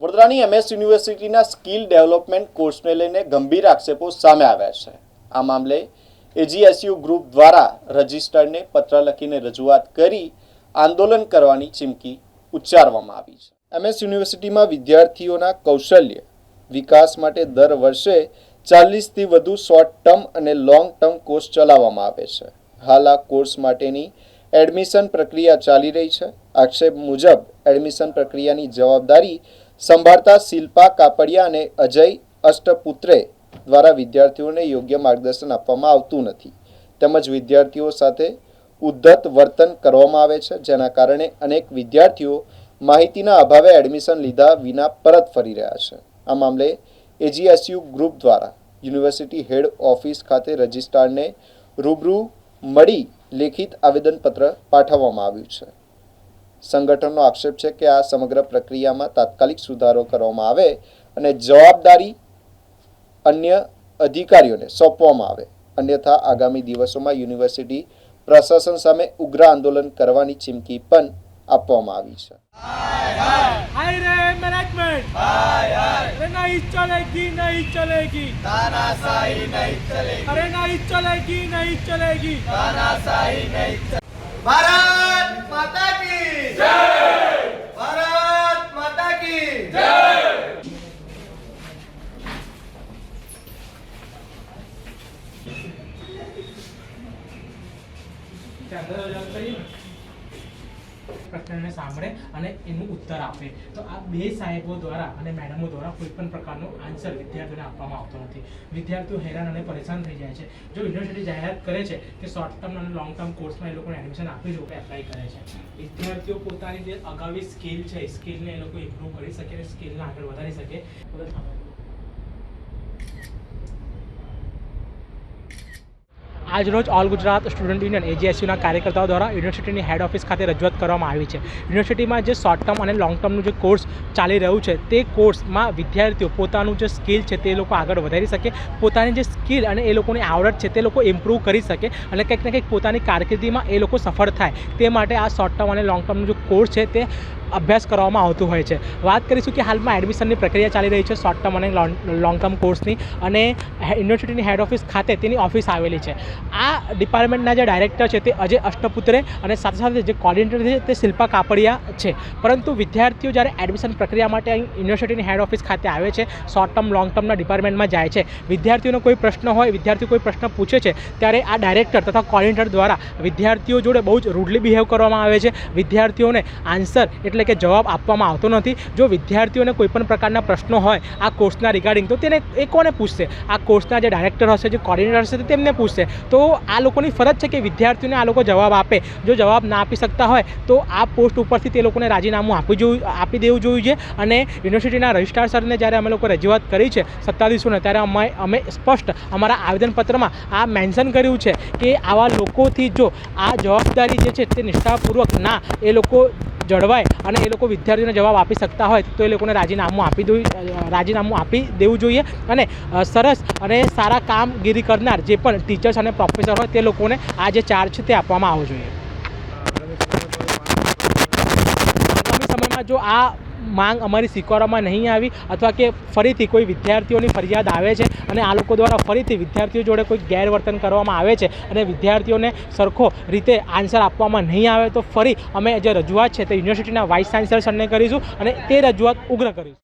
વડોદરાની MS યુનિવર્સિટીના skill development કોર્સને લઈને ગંભીર આક્ષેપો સામે આવ્યા છે। આ મામલે AGSU ગ્રુપ દ્વારા રજિસ્ટરને પત્ર લખીને રજૂઆત કરી આંદોલન કરવાની ચીમકી ઉચ્ચારવામાં આવી છે। MS યુનિવર્સિટીમાં વિદ્યાર્થીઓના કૌશલ્ય વિકાસ માટે દર વર્ષે 40થી વધુ શોર્ટ ટર્મ અને લોંગ ટર્મ કોર્સ ચલાવવામાં આવે છે। હાલ આ કોર્સ માટેની એડમિશન પ્રક્રિયા ચાલી રહી છે। આક્ષેપ મુજબ એડમિશન પ્રક્રિયાની જવાબદારી સંભાળતા શિલ્પા કાપડિયા અને અજય અષ્ટપુત્રે દ્વારા વિદ્યાર્થીઓને યોગ્ય માર્ગદર્શન આપવામાં આવતું નથી તેમજ વિદ્યાર્થીઓ સાથે ઉદ્ધત વર્તન કરવામાં આવે છે, જેના કારણે અનેક વિદ્યાર્થીઓ માહિતીના અભાવે એડમિશન લીધા વિના પરત ફરી રહ્યા છે। આ મામલે AGSU ગ્રુપ દ્વારા યુનિવર્સિટી હેડ ઓફિસ ખાતે રજિસ્ટ્રારને રૂબરૂ મળી લેખિત આવેદનપત્ર પાઠવવામાં આવ્યું છે। સંગઠનનો આક્ષેપ છે કે આ સમગ્ર પ્રક્રિયામાં તાત્કાલિક સુધારો કરવામાં આવે અને જવાબદારી અન્ય અધિકારીઓને સોંપવામાં આવે, અન્યથા આગામી દિવસોમાં યુનિવર્સિટી પ્રશાસન સામે ઉગ્ર આંદોલન કરવાની ચીમકી પણ આપવામાં આવી છે। हाय रे मैनेजमेंट, अरे नहीं चलेगी नहीं चलेगी, तानाशाही नहीं चलेगी, अरे नहीं चलेगी नहीं चलेगी, तानाशाही नहीं चलेगी। भारत माता की जय, भारत माता की जय। પ્રશ્નને સાંભળે અને એનું ઉત્તર આપે તો આ બે સાહેબો દ્વારા અને મેડમો દ્વારા કોઈ પણ પ્રકારનો આન્સર વિદ્યાર્થીઓને આપવામાં આવતો નથી। વિદ્યાર્થીઓ હેરાન અને પરેશાન થઈ જાય છે। જો યુનિવર્સિટી જાહેરાત કરે છે કે શોર્ટ ટર્મ અને લોંગ ટર્મ કોર્સમાં એ લોકોને એડમિશન આપી લોકો એપ્લાય કરે છે, વિદ્યાર્થીઓ પોતાની જે અગાઉની સ્કિલ છે એ સ્કિલને એ લોકો ઇમ્પ્રૂવ કરી શકે અને સ્કિલને આગળ વધારી શકે। આજ રોજ ઓલ ગુજરાત સ્ટુડન્ટ યુનિયન AGSUના કાર્યકર્તાઓ દ્વારા યુનિવર્સિટીની હેડ ઓફિસ ખાતે રજૂઆત કરવામાં આવી છે। યુનિવર્સિટીમાં જે શોર્ટ ટર્મ અને લોંગ ટર્મનું જે કોર્સ ચાલી રહ્યું છે તે કોર્સમાં વિદ્યાર્થીઓ પોતાનું જે સ્કિલ છે તે લોકો આગળ વધારી શકે, પોતાની જે સ્કિલ અને એ લોકોની આવડત છે તે લોકો ઇમ્પ્રૂવ કરી શકે અને કંઈક ને કંઈક પોતાની કારકિર્દીમાં એ લોકો સફળ થાય તે માટે આ શોર્ટ ટર્મ અને લોંગ ટર્મનું જે કોર્સ છે તે અભ્યાસ કરવામાં આવતું હોય છે। વાત કરીશું કે હાલમાં એડમિશનની પ્રક્રિયા ચાલી રહી છે શોર્ટ ટર્મ અને લોંગ ટર્મ કોર્સની, અને યુનિવર્સિટીની હેડ ઓફિસ ખાતે તેની ઓફિસ આવેલી છે। આ ડિપાર્ટમેન્ટના જે ડાયરેક્ટર છે તે અજય અષ્ટપુત્રે અને સાથે સાથે જે કોર્ડિનેટર છે તે શિલ્પા કાપડિયા છે, પરંતુ વિદ્યાર્થીઓ જ્યારે એડમિશન પ્રક્રિયા માટે અહીં યુનિવર્સિટીની હેડ ઓફિસ ખાતે આવે છે, શોર્ટ ટર્મ લોંગ ટર્મના ડિપાર્ટમેન્ટમાં જાય છે, વિદ્યાર્થીઓનો કોઈ પ્રશ્ન હોય, વિદ્યાર્થીઓ કોઈ પ્રશ્ન પૂછે છે ત્યારે આ ડાયરેક્ટર તથા કોર્ડિનેટર દ્વારા વિદ્યાર્થીઓ જોડે બહુ જ રૂડલી બિહેવ કરવામાં આવે છે। વિદ્યાર્થીઓને આન્સર એટલે કે જવાબ આપવામાં આવતો નથી। જો વિદ્યાર્થીઓને કોઈ પણ પ્રકારના પ્રશ્નો હોય આ કોર્સના રિગાર્ડિંગ તો તેને એ કોને પૂછશે? આ કોર્સના જે ડાયરેક્ટર હશે, જે કોર્ડિનેટર હશે તેમને પૂછશે। તો આ લોકોની ફરજ છે કે વિદ્યાર્થીઓને આ લોકો જવાબ આપે। જો જવાબ ના આપી શકતા હોય તો આ પોસ્ટ ઉપરથી તે લોકોને રાજીનામું આપી દેવું જોઈએ। અને યુનિવર્સિટીના રજિસ્ટ્રાર સરને જ્યારે અમે લોકો રજૂઆત કરી છે સત્તાધીશોને, ત્યારે અમે સ્પષ્ટ અમારા આવેદનપત્રમાં આ મેન્શન કર્યું છે કે આવા લોકોથી જો આ જવાબદારી જે છે તે નિષ્ઠાપૂર્વક ના એ લોકો જળવાય અને એ લોકો વિદ્યાર્થીઓને જવાબ આપી શકતા હોય તો એ લોકોને રાજીનામું આપી દેવું જોઈએ અને સરસ અને સારા કામગીરી કરનાર જે પણ ટીચર્સ અને પ્રોફેસર હોય તે લોકોને આ જે ચાર્જ છે તે આપવામાં આવવો જોઈએ। આગામી સમયમાં જો આ માંગ અમારી સ્વીકારવામાં નહીં આવી અથવા કે ફરીથી કોઈ વિદ્યાર્થીઓની ફરિયાદ આવે છે અને આ લોકો દ્વારા ફરીથી વિદ્યાર્થીઓ જોડે કોઈ ગેરવર્તન કરવામાં આવે છે અને વિદ્યાર્થીઓને સરખો રીતે આન્સર આપવામાં નહીં આવે તો ફરી અમે જે રજૂઆત છે તે યુનિવર્સિટીના વાઇસ ચાન્સલર સરને કરીશું અને તે રજૂઆત ઉગ્ર કરીશું।